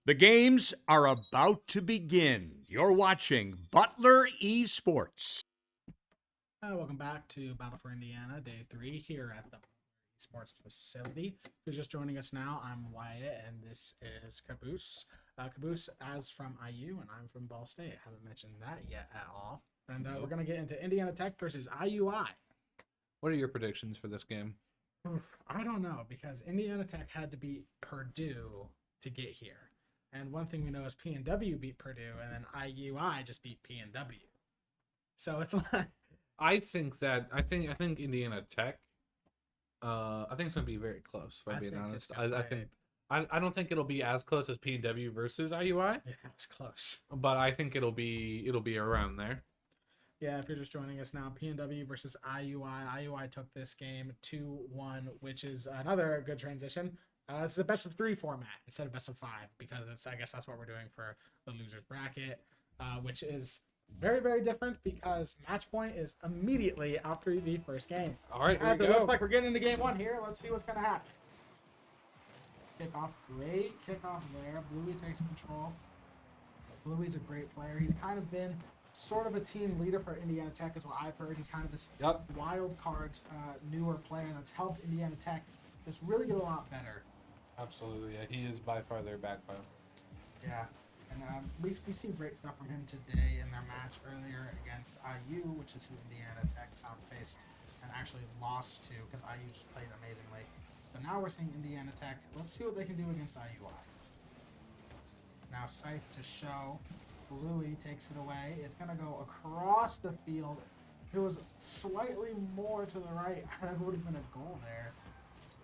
The games are about to begin. You're watching Butler Esports. Welcome back to Battle for Indiana, Day 3 here at the Esports facility. If you're just joining us now, I'm Wyatt, and this is Caboose. Caboose as from IU, and I'm from Ball State. I haven't mentioned that yet at all. And we're going to get into Indiana Tech versus IUI. What are your predictions for this game? I don't know, because Indiana Tech had to beat Purdue to get here. And one thing we know is P&W beat Purdue, and then IUI just beat P&W. So it's like... I think Indiana Tech. I think it's gonna be very close. If I'm being honest, I don't think it'll be as close as P&W versus IUI. Yeah, it's close, but I think it'll be around there. Yeah, if you're just joining us now, P&W versus IUI. IUI took this game 2-1, which is another good transition. This is a best of 3 format instead of best of 5 because I guess that's what we're doing for the losers bracket, which is very, very different because match point is immediately after the first game. All right, As it looks like we're getting into game 1 here. Let's see what's going to happen. Kickoff, great kickoff there. Bluey takes control. Bluey's a great player. He's kind of been sort of a team leader for Indiana Tech is what I've heard. He's kind of this wild card, newer player that's helped Indiana Tech just really get a lot better. Absolutely, yeah. He is by far their backbone. Yeah, and we see great stuff from him today in their match earlier against IU, which is who Indiana Tech faced and actually lost to because IU just played amazingly. But now we're seeing Indiana Tech. Let's see what they can do against IUI. Now Scythe to show. Bluey takes it away. It's going to go across the field. If it was slightly more to the right, that would have been a goal there.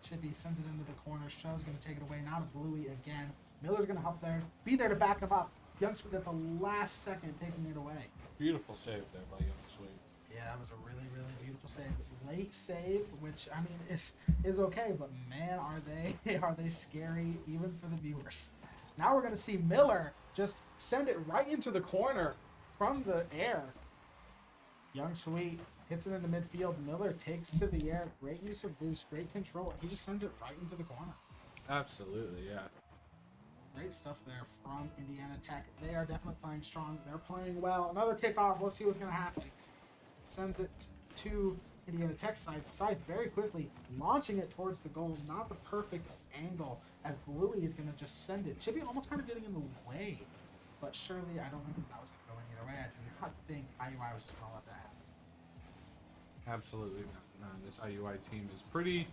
Chippy sends it into the corner. Show's going to take it away. Now to Bluey again. Miller's going to help there. Be there to back him up. Youngsweet at the last second taking it away. Beautiful save there by Youngsweet. Yeah, that was a really, really beautiful save. Late save, which, I mean, is okay, but man, are they scary even for the viewers. Now we're going to see Miller just send it right into the corner from the air. Youngsweet hits it into midfield. Miller takes to the air. Great use of boost. Great control. He just sends it right into the corner. Absolutely, yeah. Great stuff there from Indiana Tech. They are definitely playing strong. They're playing well. Another kickoff. Let's see what's going to happen. Sends it to Indiana Tech side. Scythe very quickly launching it towards the goal. Not the perfect angle as Bluey is going to just send it. Chippy almost kind of getting in the way. But surely I don't think that was going to go in either way. I do not think IUI was just going to let that happen. Absolutely not. No, this IUI team is pretty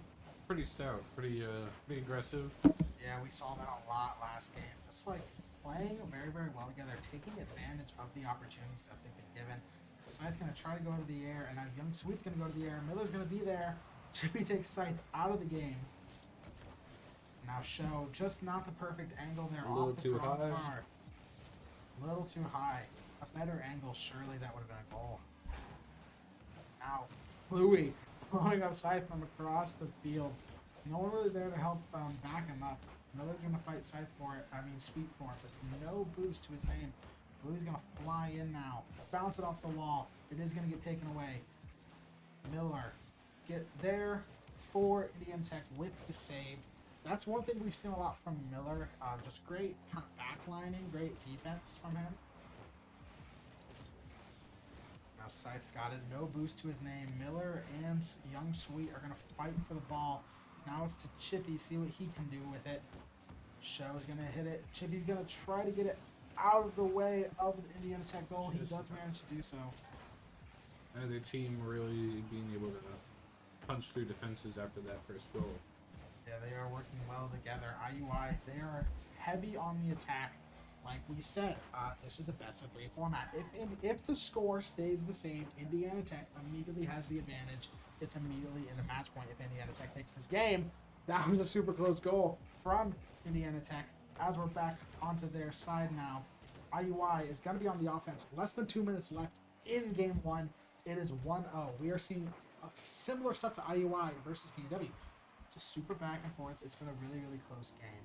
stout, pretty aggressive. Yeah, we saw that a lot last game. Just like playing very, very well together, taking advantage of the opportunities that they've been given. Scythe's going to try to go to the air, and now Youngsweet's going to go to the air. Miller's going to be there. Chippy takes Scythe out of the game. Now Show, just not the perfect angle there. A little too high. A little too high. A better angle, surely that would have been a goal. Now, Bluey throwing up Scythe from across the field. No one really there to help back him up. Miller's going to fight Scythe for it. Sweet for it, but no boost to his name. Bluey's going to fly in now. Bounce it off the wall. It is going to get taken away. Miller get there for Indiana Tech with the save. That's one thing we've seen a lot from Miller. Just great kind of backlining, great defense from him. Now Scythe's got it. No boost to his name. Miller and Youngsweet are going to fight for the ball. Now it's to Chippy. See what he can do with it. Show's going to hit it. Chippy's going to try to get it out of the way of the Indiana Tech goal. He does manage to do so. Their team really being able to punch through defenses after that first goal. Yeah, they are working well together. IUI, they are heavy on the attack. Like we said, this is a best-of-3 format. If the score stays the same, Indiana Tech immediately has the advantage. It's immediately in a match point if Indiana Tech takes this game. That was a super close goal from Indiana Tech. As we're back onto their side now, IUI is going to be on the offense. Less than 2 minutes left in game 1. It is 1-0. We are seeing similar stuff to IUI versus P&W. It's a super back and forth. It's been a really, really close game.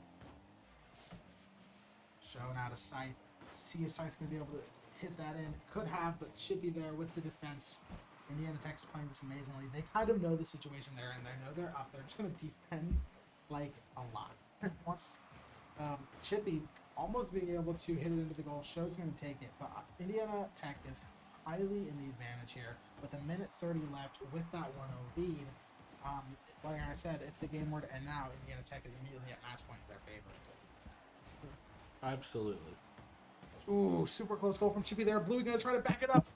Show now to Scythe. See if Scythe's going to be able to hit that in. Could have, but Chippy there with the defense. Indiana Tech is playing this amazingly. They kind of know the situation there, and they know they're up. They're just going to defend like a lot. Once Chippy almost being able to hit it into the goal. Show's going to take it, but Indiana Tech is highly in the advantage here with a minute 30 left with that 1-0 lead. Like I said, if the game were to end now, Indiana Tech is immediately at match point in their favor. Absolutely. Ooh, super close goal from Chippy there. Blue going to try to back it up.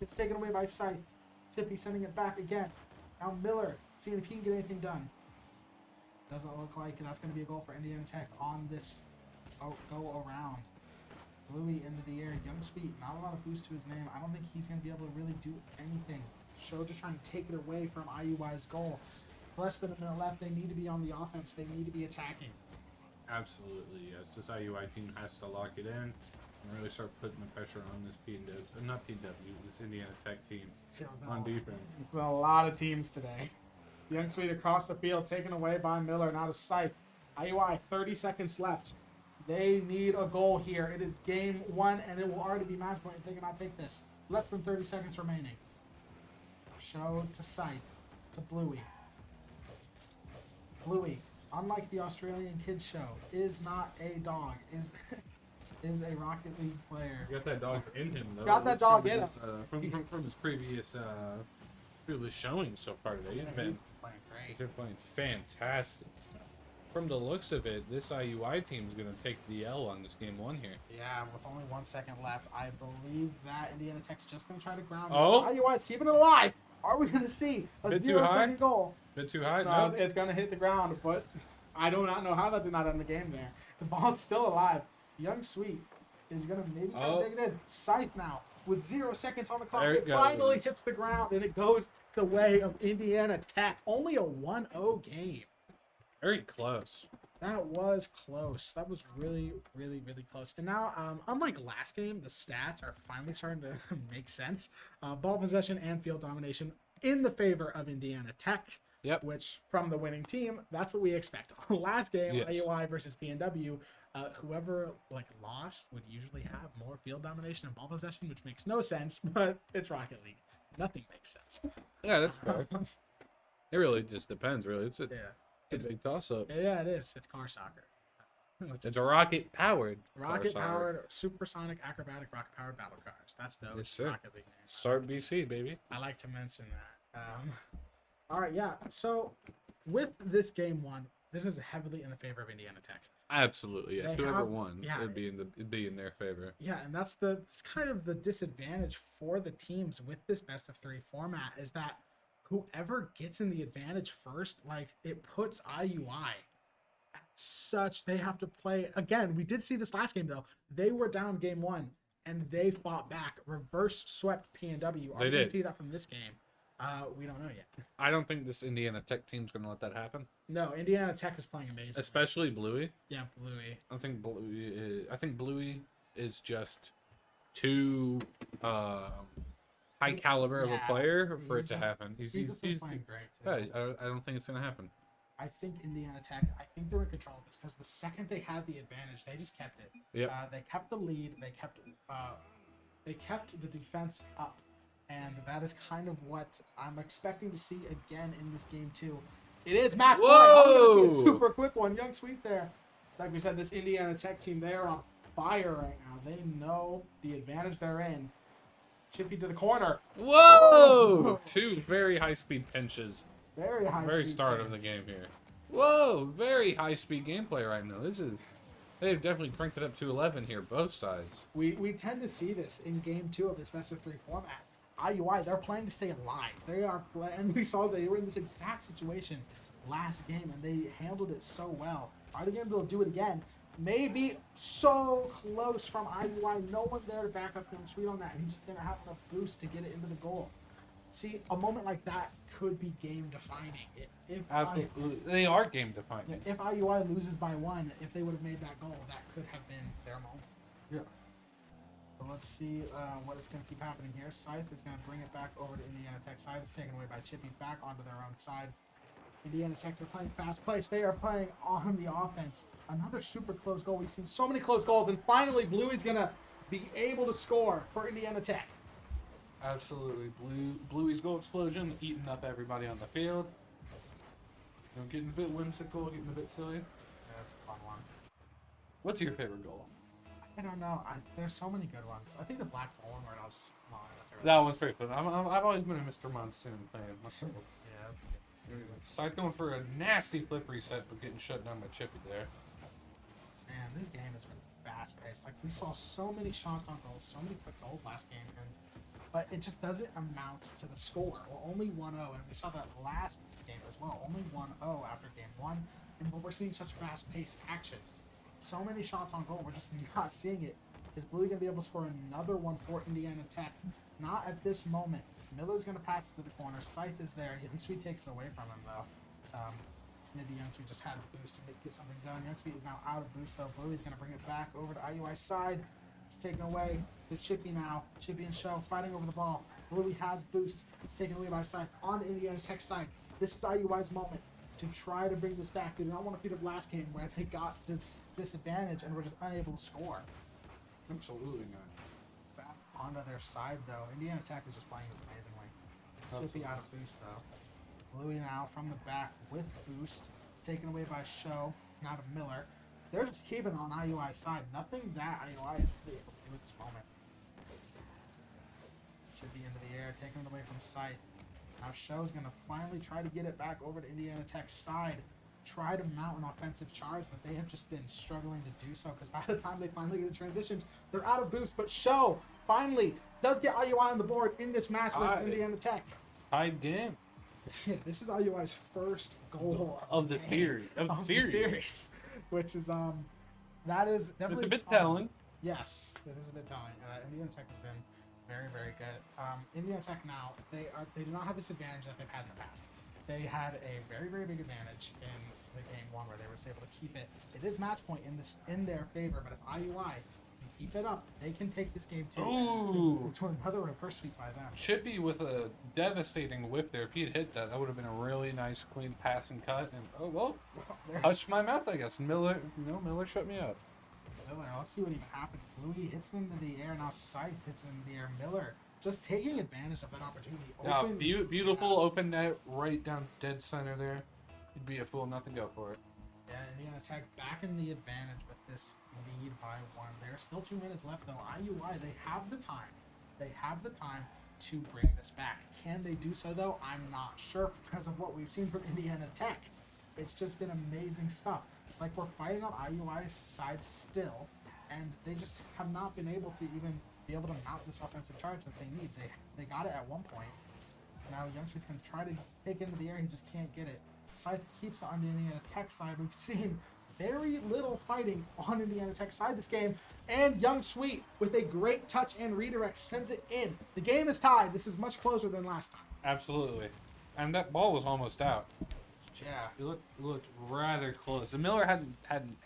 It's taken away by Scythe. Chippy sending it back again. Now Miller seeing if he can get anything done. Doesn't look like that's going to be a goal for Indiana Tech on this go around. Bluey into the air. Young Sweet, not a lot of boost to his name. I don't think he's going to be able to really do anything. Show just trying to take it away from IUI's goal. Less than a minute left. They need to be on the offense. They need to be attacking. Absolutely, yes. This IUI team has to lock it in and really start putting the pressure on this this Indiana Tech team on defense. There's been a lot of teams today. Young Sweet across the field, taken away by Miller, not a Scythe. IUI, 30 seconds left. They need a goal here. It is game 1, and it will already be match point if they cannot take this. Less than 30 seconds remaining. Show to Scythe, to Bluey. Bluey, unlike the Australian kids show, is not a dog. Is a Rocket League player. You got that dog in him, though. Got that dog in him. From his previous showings so far today. Yeah, he's been playing great. They're playing fantastic. From the looks of it, this IUI team is going to take the L on this game 1 here. Yeah, with only 1 second left, I believe that Indiana Tech's just going to try to ground Oh. it. IUI is keeping it alive. Are we going to see a Bit too 0-second high? goal? Bit too high? No, No. it's going to hit the ground, but I do not know how that did not end the game there. The ball's still alive. Young Sweet is going to maybe try to take it in. Scythe now with 0 seconds on the clock. There It it finally goes. hits the ground, and it goes the way of Indiana Tech. Only a 1-0 game. Very close. That was close. That was really, really, really close. And now, unlike last game, the stats are finally starting to make sense. Ball possession and field domination in the favor of Indiana Tech. Yep. Which, from the winning team, that's what we expect. Last game, Yes. IUI versus PNW, whoever lost would usually have more field domination and ball possession, which makes no sense. But it's Rocket League. Nothing makes sense. Yeah, that's fair. It really just depends, really. It's a Yeah. big toss-up. Yeah, it is. It's car soccer. It's a rocket-powered. Rocket-powered, supersonic, acrobatic, rocket-powered battle cars. That's those Yes, sir. Rocket League names. Start BC, baby. I like to mention that. All right, yeah. So with this game 1, this is heavily in the favor of Indiana Tech. Absolutely, yes. They Whoever have- won, yeah. it'd be in their favor. Yeah, and that's it's kind of the disadvantage for the teams with this best of 3 format is that whoever gets in the advantage first, it puts IUI at such they have to play again. We did see this last game though. They were down game 1 and they fought back, reverse swept PNW. Are we They gonna did. see that from this game? We don't know yet. I don't think this Indiana Tech team's going to let that happen. No, Indiana Tech is playing amazing. Especially Bluey. Yeah, Bluey. I think Bluey is just too high caliber of a Yeah, player for it he's to just- happen. He's just been playing great. Too. yeah, I don't think it's going to happen. I think Indiana Tech, they're in control of this because the second they had the advantage, they just kept it. Yep. They kept the lead. They kept the defense up, and that is kind of what I'm expecting to see again in this game too. It is match point. Whoa! A super quick one, Young Sweet there. Like we said, this Indiana Tech team, they are on fire right now. They know the advantage they're in. Chippy to the corner. Whoa! Two very high-speed pinches. Very high. Very speed start of pinch. the game here. Whoa! Very high-speed gameplay right now. They've definitely cranked it up to 11 here, both sides. We tend to see this in game 2 of this best of 3 format. IUI, they're playing to stay alive. They are and we saw they were in this exact situation last game, and they handled it so well. Are they going to be able to do it again? Maybe so close from IUI. No one there to back up Young Sweet on that. He's just going to have enough boost to get it into the goal. See, a moment like that could be game-defining. Absolutely. They are game-defining. If IUI loses by 1, if they would have made that goal, that could have been their moment. Yeah. So let's see what is going to keep happening here. Scythe is going to bring it back over to Indiana Tech. Scythe is taken away by Chippy back onto their own side. Indiana Tech, they're playing fast pace. They are playing on the offense. Another super close goal. We've seen so many close goals, and finally Bluey's going to be able to score for Indiana Tech. Absolutely. Bluey's goal explosion, eating up everybody on the field. Getting a bit whimsical, getting a bit silly. Yeah, that's a fun one. What's your favorite goal? I don't know. There's so many good ones. I think the Black Hole one where I'll just... Oh, that's a really That one's pretty cool. I've always been a Mr. Monsoon fan myself. Yeah, that's good. Side going for a nasty flip reset, but getting shut down by Chippy there. Man, this game has been fast-paced. Like, we saw so many shots on goals, so many quick goals last game, but it just doesn't amount to the score. We're only 1-0, and we saw that last game as well. Only 1-0 after game 1, but we're seeing such fast-paced action. So many shots on goal, we're just not seeing it. Is Bluey going to be able to score another one for Indiana Tech? Not at this moment. Miller's going to pass it to the corner. Scythe is there. Young Sweet takes it away from him, though. Maybe Young Sweet just had a boost to get something done. Young Sweet is now out of boost, though. Bluey's going to bring it back over to IUI's side. It's taken away. There's Chippy now. Chippy and Show fighting over the ball. Bluey has boost. It's taken away by Scythe on the Indiana Tech side. This is IUI's moment to try to bring this back. They do not want to beat up last game where they got this disadvantage and were just unable to score. Absolutely not. Back onto their side, though. Indiana Tech is just playing this amazingly. Chippy out of boost, though. Bluey now from the back with boost. It's taken away by Show, not of Miller. They're just keeping on IUI's side. Nothing that IUI is really able to do at this moment. Chippy into the air, taking it away from Scythe. Now Show's going to finally try to get it back over to Indiana Tech's side. Try to mount an offensive charge, but they have just been struggling to do so because by the time they finally get a transition, they're out of boost. But Show finally does get IUI on the board in this match with Indiana Tech. Tied game. This is IUI's first goal of the series. Of the series. Which is that is definitely It's a bit telling. Yes, it is a bit telling. Indiana Tech has been very, very good. Indiana Tech now they do not have this advantage that they've had in the past. They had a very, very big advantage in the game 1 where they were able to keep it. It is match point in their favor, but if IUI can keep it up, they can take this game to another reverse sweep by them. Chippy with a devastating whip there. If he had hit that, that would have been a really nice, clean pass and cut. And oh well, hushed my mouth, I guess. Miller shut me up. Miller, let's see what even happened. Bluey hits it into the air. Now Scythe hits it into the air. Miller just taking advantage of that opportunity. Beautiful open net right down dead center there. You'd be a fool not to go for it. Yeah, Indiana Tech back in the advantage with this lead by 1. There's still 2 minutes left, though. IUI, they have the time. They have the time to bring this back. Can they do so, though? I'm not sure because of what we've seen from Indiana Tech. It's just been amazing stuff. Like, we're fighting on IUI's side still, and they just have not been able to even be able to mount this offensive charge that they need. They got it at one point. Now Young Sweet's going to try to take it into the air. He just can't get it. Scythe keeps it on the Indiana Tech side. We've seen very little fighting on Indiana Tech side this game. And Young Sweet, with a great touch and redirect, sends it in. The game is tied. This is much closer than last time. Absolutely. And that ball was almost out. Yeah. It looked rather close. And Miller hadn't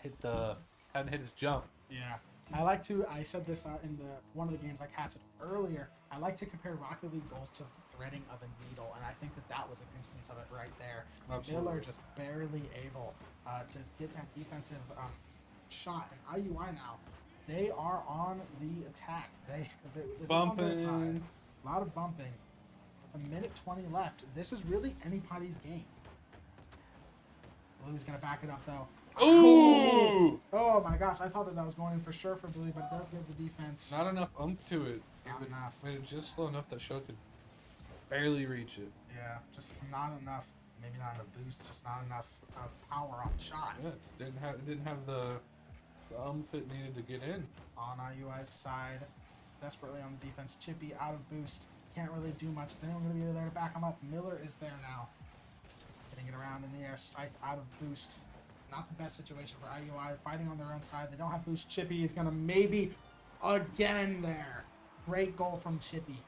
hit his jump. Yeah. I said this in one of the games I casted earlier. I like to compare Rocket League goals to the threading of a needle, and I think that was an instance of it right there. Absolutely. Miller just barely able to get that defensive shot. And IUI now, they are on the attack. They bumping. A lot of bumping. With 1:20 left. This is really anybody's game. Bluey's going to back it up, though. Ooh! Oh my gosh, I thought that was going in for sure for Bluey, but it does give the defense. Not enough oomph to it. Not enough. Made it just slow enough that Show could barely reach it. Yeah, just not enough. Maybe not enough boost, just not enough power on the shot. Yeah, it didn't have the oomph it needed to get in. On IUI's side, desperately on the defense. Chippy out of boost. Can't really do much. Is anyone going to be there to back him up? Miller is there now. Getting it around in the air. Scythe out of boost. Not the best situation for IUI. Fighting on their own side. They don't have boost. Chippy is going to maybe again there. Great goal from Chippy.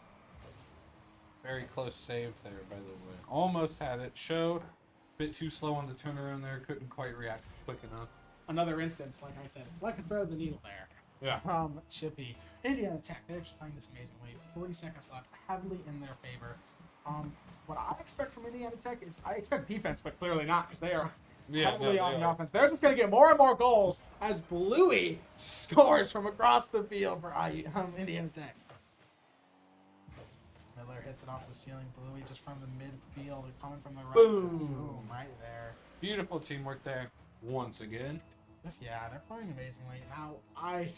Very close save there, by the way. Almost had it. Show, a bit too slow on the turnaround there. Couldn't quite react quick enough. Another instance, like I said, like a thread of the needle there. Yeah. From Chippy. Indiana Tech, they're just playing this amazingly. 40 seconds left, heavily in their favor. What I expect from Indiana Tech is I expect defense, but clearly not, because they are heavily on the offense. They're just going to get more and more goals as Bluey scores from across the field for Indiana Tech. Miller hits it off the ceiling. Bluey just from the midfield, coming from the right. Boom, right there. Beautiful teamwork there, once again. Yeah, they're playing amazingly. Now, I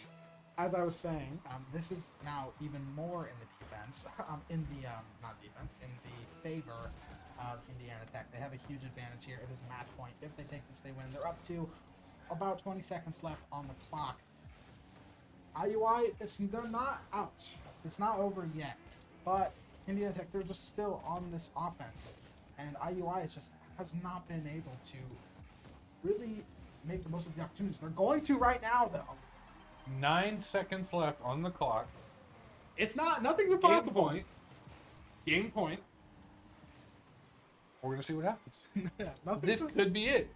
as I was saying, this is now even more in the defense, not defense, in the favor of Indiana Tech. They have a huge advantage here. It is match point. If they take this, they win. They're up to about 20 seconds left on the clock. IUI, they're not out. It's not over yet. But Indiana Tech, they're just still on this offense. And IUI has not been able to really make the most of the opportunities. They're going to right now, though. 9 seconds left on the clock. Nothing's impossible. Game point. We're going to see what happens. Yeah, This could be it.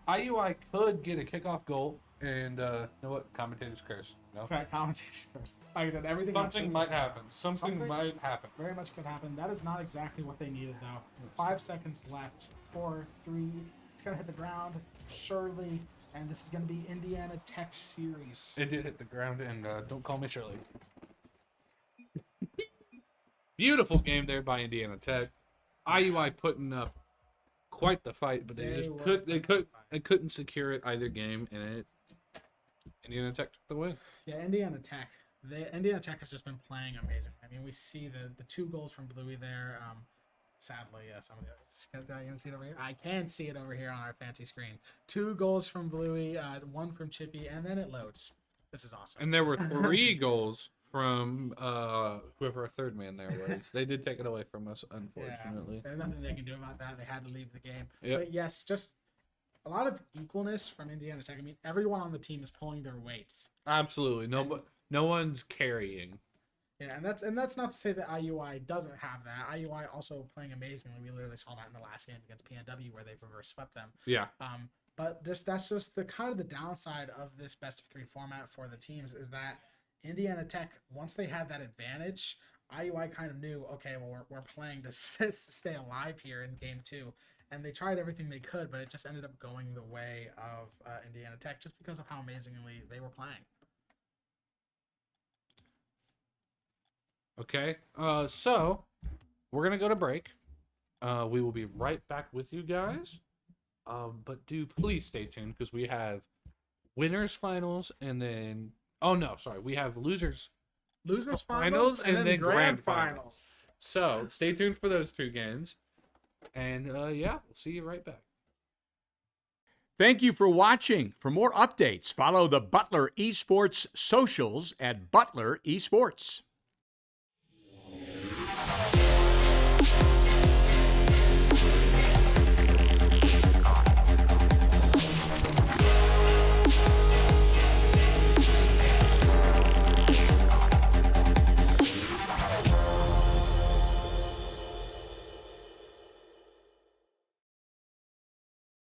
IUI could get a kickoff goal, and you know what? Commentators curse. No? Right, commentators first. Like I said, everything. Something might happen. Something might happen. Very much could happen. That is not exactly what they needed, though. 5 seconds left. 4, 3. It's gonna hit the ground, surely, and this is gonna be Indiana Tech series. It did hit the ground, and don't call me Shirley. Beautiful game there by Indiana Tech. IUI putting up quite the fight, but they couldn't secure it either game, and Indiana Tech took the win. Yeah, Indiana Tech. Indiana Tech has just been playing amazing. I mean, we see the 2 goals from Bluey there. Sadly, some of the I can see it over here. I can see it over here on our fancy screen. 2 goals from Bluey, 1 from Chippy, and then it loads. This is awesome. And there were 3 goals from whoever our third man there was. They did take it away from us, unfortunately. Yeah, there's nothing they can do about that. They had to leave the game. Yep. But yes, just a lot of equalness from Indiana Tech. I mean, everyone on the team is pulling their weight. Absolutely. No one's carrying. Yeah, and that's not to say that IUI doesn't have that. IUI also playing amazingly. We literally saw that in the last game against PNW where they reverse swept them. Yeah. But that's just the kind of the downside of this best of 3 format for the teams is that Indiana Tech, once they had that advantage, IUI kind of knew, okay, well, we're playing to stay alive here in game 2. And they tried everything they could, but it just ended up going the way of Indiana Tech just because of how amazingly they were playing. Okay, so we're going to go to break. We will be right back with you guys. But do please stay tuned because we have winners finals and then... Oh, no, sorry. We have losers finals and then grand finals. So stay tuned for those 2 games. And yeah, we'll see you right back. Thank you for watching. For more updates, follow the Butler Esports socials at Butler Esports.